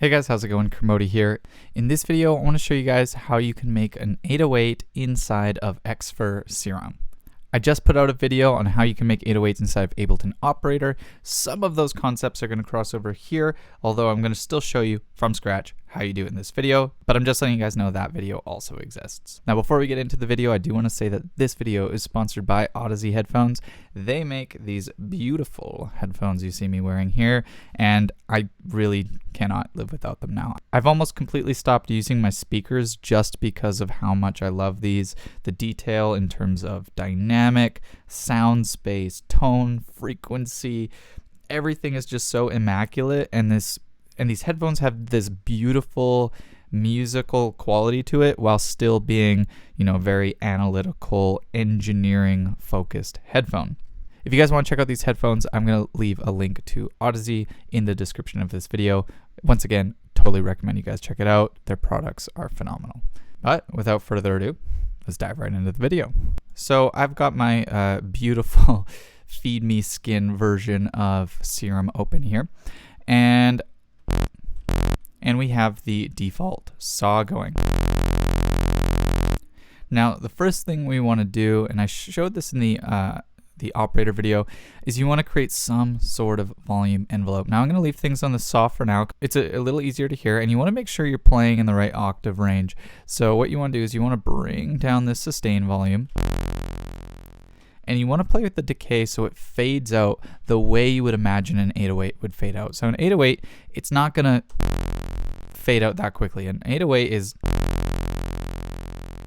Hey guys, how's it going? Kermody here. In this video, I want to show you guys how you can make an 808 inside of Xfer Serum. I just put out a video on how you can make 808s inside of Ableton Operator. Some of those concepts are going to cross over here, although I'm going to still show you from scratch how you do it in this video, but I'm just letting you guys know that video also exists. Now, before we get into the video, I do want to say that this video is sponsored by Audeze headphones. They make these beautiful headphones you see me wearing here, and I really cannot live without them now. I've almost completely stopped using my speakers just because of how much I love these. The detail in terms of dynamic, sound space, tone, frequency, everything is just so immaculate, and these headphones have this beautiful musical quality to it while still being, very analytical, engineering focused headphone. If you guys want to check out these headphones, I'm going to leave a link to Audeze in the description of this video. Once again, totally recommend you guys check it out. Their products are phenomenal. But without further ado, let's dive right into the video. So I've got my beautiful Feed Me Skin version of Serum open here. And we have the default saw going. Now, the first thing we want to do, and I showed this in the operator video, is you want to create some sort of volume envelope. Now, I'm going to leave things on the saw for now. It's a little easier to hear, and you want to make sure you're playing in the right octave range. So what you want to do is you want to bring down this sustain volume, and you want to play with the decay so it fades out the way you would imagine an 808 would fade out. So an 808, it's not going to fade out that quickly. An 808 is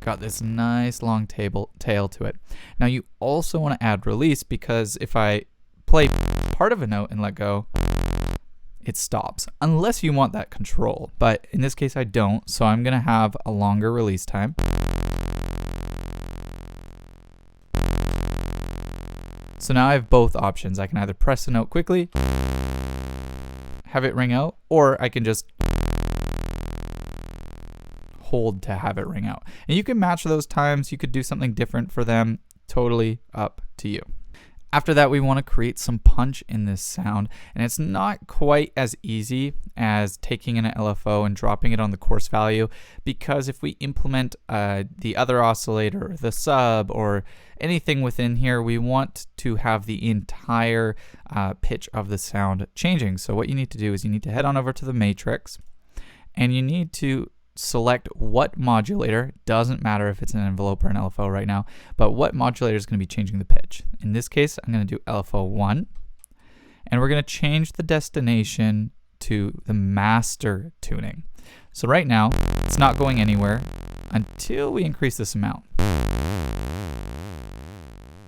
got this nice long tail to it. Now you also want to add release, because if I play part of a note and let go, it stops, unless you want that control. But in this case I don't, so I'm gonna have a longer release time. So now I have both options. I can either press a note quickly, have it ring out, or I can just hold to have it ring out. And you can match those times. You could do something different for them. Totally up to you. After that, we want to create some punch in this sound, and it's not quite as easy as taking an LFO and dropping it on the coarse value, because if we implement the other oscillator, the sub, or anything within here, we want to have the entire pitch of the sound changing. So what you need to do is you need to head on over to the matrix, and you need to select what modulator. Doesn't matter if it's an envelope or an LFO right now, but what modulator is going to be changing the pitch. In this case, I'm going to do LFO 1, and we're going to change the destination to the master tuning. So right now, it's not going anywhere until we increase this amount.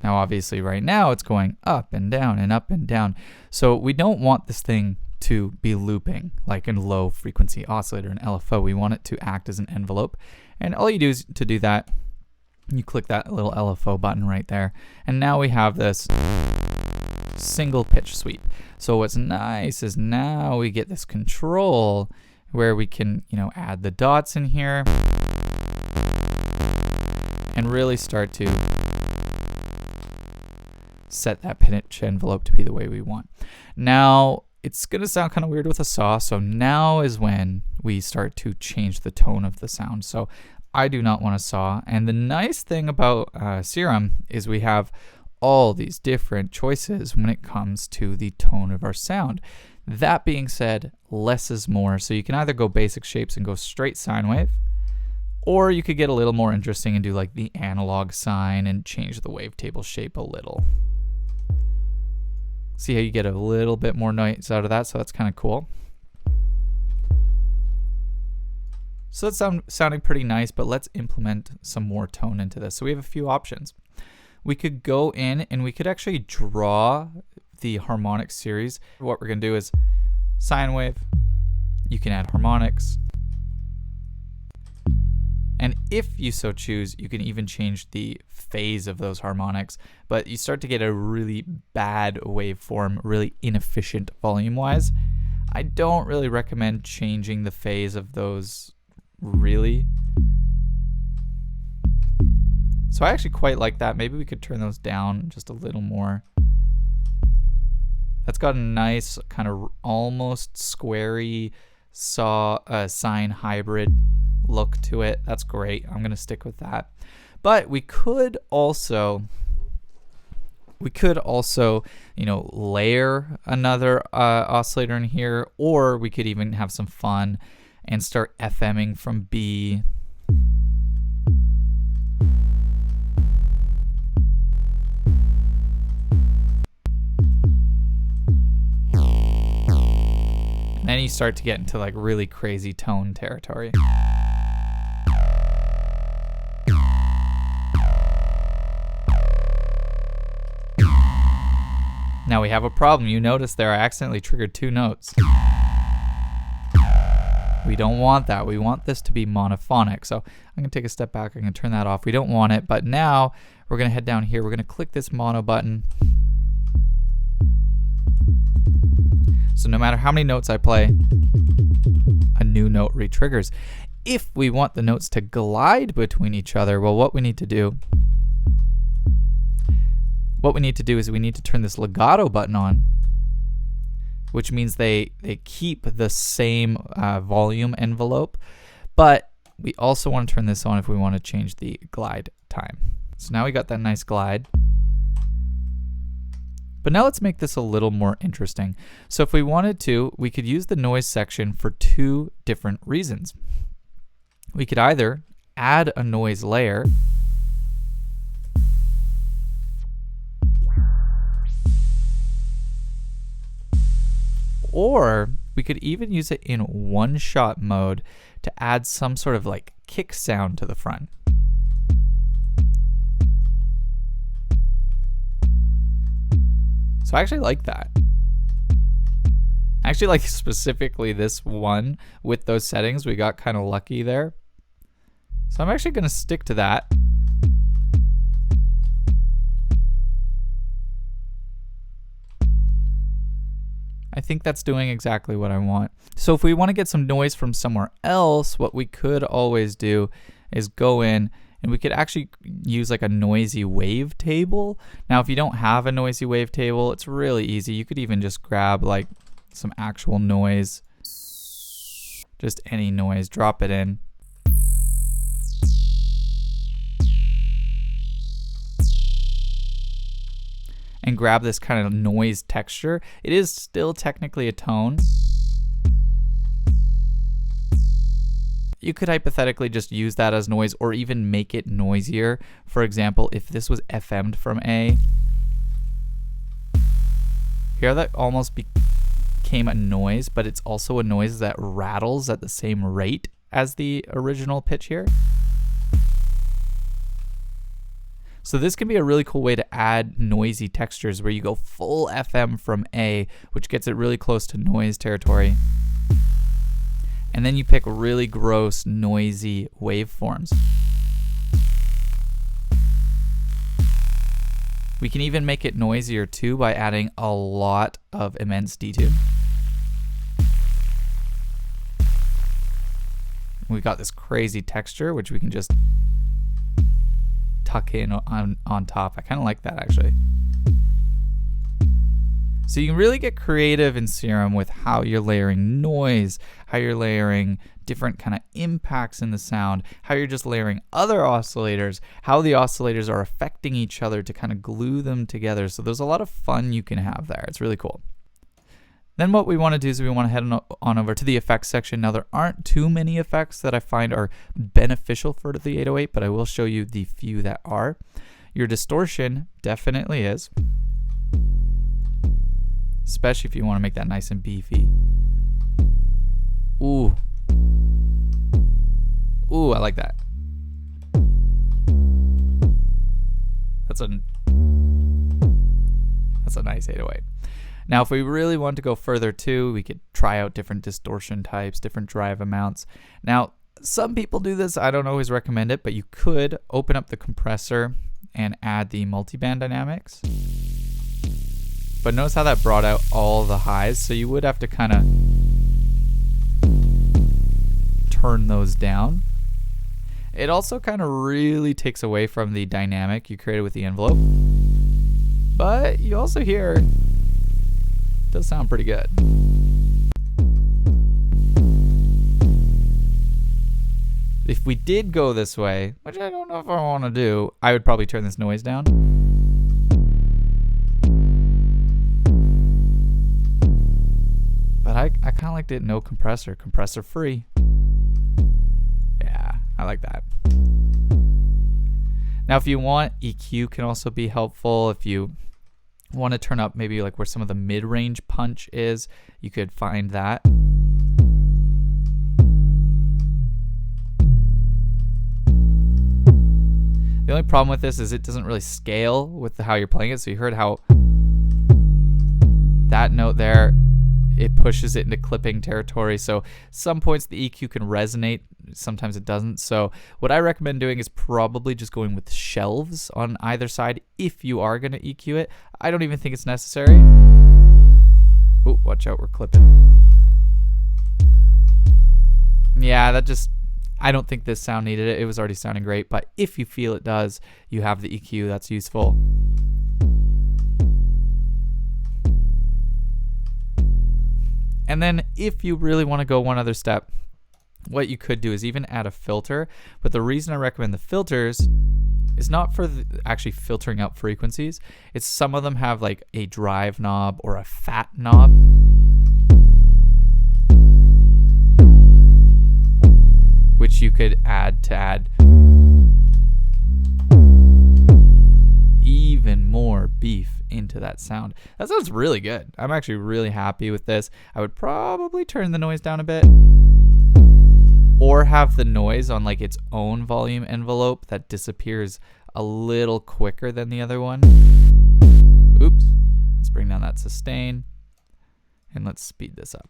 Now obviously right now it's going up and down and up and down. So we don't want this thing to be looping like in low frequency oscillator and LFO. We want it to act as an envelope, and all you do is to do that, you click that little LFO button right there, and now we have this single pitch sweep. So what's nice is now we get this control where we can add the dots in here and really start to set that pitch envelope to be the way we want. Now it's going to sound kind of weird with a saw, so now is when we start to change the tone of the sound. So I do not want a saw, and the nice thing about Serum is we have all these different choices when it comes to the tone of our sound. That being said, less is more, so you can either go basic shapes and go straight sine wave, or you could get a little more interesting and do like the analog sine and change the wavetable shape a little. See how you get a little bit more noise out of that, so that's kind of cool. So that's sounding pretty nice, but let's implement some more tone into this. So we have a few options. We could go in and we could actually draw the harmonic series. What we're going to do is sine wave, you can add harmonics, and if you so choose, you can even change the phase of those harmonics, but you start to get a really bad waveform, really inefficient volume-wise. I don't really recommend changing the phase of those, really. So I actually quite like that. Maybe we could turn those down just a little more. That's got a nice kind of almost squarey saw a sine hybrid look to it. That's great. I'm going to stick with that. But we could also, you know, layer another oscillator in here, or we could even have some fun and start FMing from B. And then you start to get into like really crazy tone territory. Now we have a problem. You notice there I accidentally triggered 2 notes. We don't want that. We want this to be monophonic. So I'm going to take a step back. I'm going to turn that off. We don't want it. But now we're going to head down here. We're going to click this mono button. So no matter how many notes I play, a new note re-triggers. If we want the notes to glide between each other, well, what we need to do is we need to turn this legato button on, which means they keep the same volume envelope, but we also want to turn this on if we want to change the glide time. So now we got that nice glide. But now let's make this a little more interesting. So if we wanted to, we could use the noise section for 2 different reasons. We could either add a noise layer, or we could even use it in one-shot mode to add some sort of like kick sound to the front. So I actually like that. I actually like specifically this one with those settings. We got kind of lucky there. So I'm actually going to stick to that. I think that's doing exactly what I want. So if we want to get some noise from somewhere else, what we could always do is go in and we could actually use like a noisy wave table. Now, if you don't have a noisy wave table, it's really easy. You could even just grab like some actual noise, just any noise, drop it in. And grab this kind of noise texture. It is still technically a tone. You could hypothetically just use that as noise or even make it noisier. For example, if this was FM'd from A, here that almost became a noise, but it's also a noise that rattles at the same rate as the original pitch here. So this can be a really cool way to add noisy textures where you go full FM from A, which gets it really close to noise territory. And then you pick really gross, noisy waveforms. We can even make it noisier too by adding a lot of immense detune. We got this crazy texture, which we can just tuck in on top. I kind of like that actually. So you can really get creative in Serum with how you're layering noise, how you're layering different kind of impacts in the sound, how you're just layering other oscillators, how the oscillators are affecting each other to kind of glue them together. So there's a lot of fun you can have there. It's really cool. Then what we want to do is we want to head on over to the effects section. Now there aren't too many effects that I find are beneficial for the 808, but I will show you the few that are. Your distortion definitely is, especially if you want to make that nice and beefy. Ooh. Ooh, I like that. That's a nice 808. Now, if we really want to go further too, we could try out different distortion types, different drive amounts. Now, some people do this. I don't always recommend it, but you could open up the compressor and add the multiband dynamics. But notice how that brought out all the highs, so you would have to kind of turn those down. It also kind of really takes away from the dynamic you created with the envelope. But you also hear it does sound pretty good. If we did go this way, which I don't know if I want to do, I would probably turn this noise down. But I kind of liked it no compressor, compressor free. Yeah, I like that. Now if you want, EQ can also be helpful. If you want to turn up maybe like where some of the mid-range punch is, you could find that. The only problem with this is it doesn't really scale with how you're playing it. So you heard how that note there, it pushes it into clipping territory. So some points the EQ can resonate, sometimes it doesn't. So what I recommend doing is probably just going with shelves on either side if you are going to EQ it. I don't even think it's necessary. Oh, watch out, we're clipping. Yeah, that just, I don't think this sound needed it. It was already sounding great, but if you feel it does, you have the EQ, that's useful. And then if you really want to go one other step, what you could do is even add a filter. But the reason I recommend the filters is not for actually filtering out frequencies. It's some of them have like a drive knob or a fat knob. Which you could add to add even more beef into that sound. That sounds really good. I'm actually really happy with this. I would probably turn the noise down a bit or have the noise on like its own volume envelope that disappears a little quicker than the other one. Oops. Let's bring down that sustain and let's speed this up.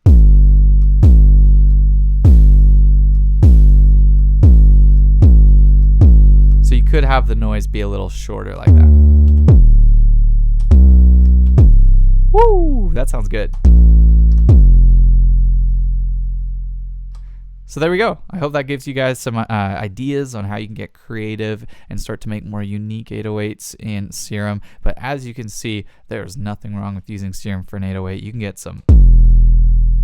So you could have the noise be a little shorter like that. Woo! That sounds good. So there we go. I hope that gives you guys some ideas on how you can get creative and start to make more unique 808s in Serum. But as you can see, there's nothing wrong with using Serum for an 808. You can get some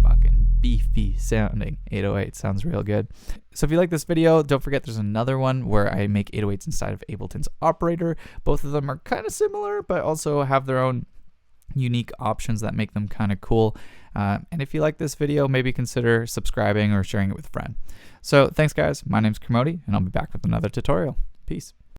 fucking beefy sounding 808. Sounds real good. So if you like this video, don't forget there's another one where I make 808s inside of Ableton's operator. Both of them are kind of similar, but also have their own unique options that make them kind of cool. And if you like this video, maybe consider subscribing or sharing it with a friend. So thanks guys, my name's Kermode, and I'll be back with another tutorial. Peace.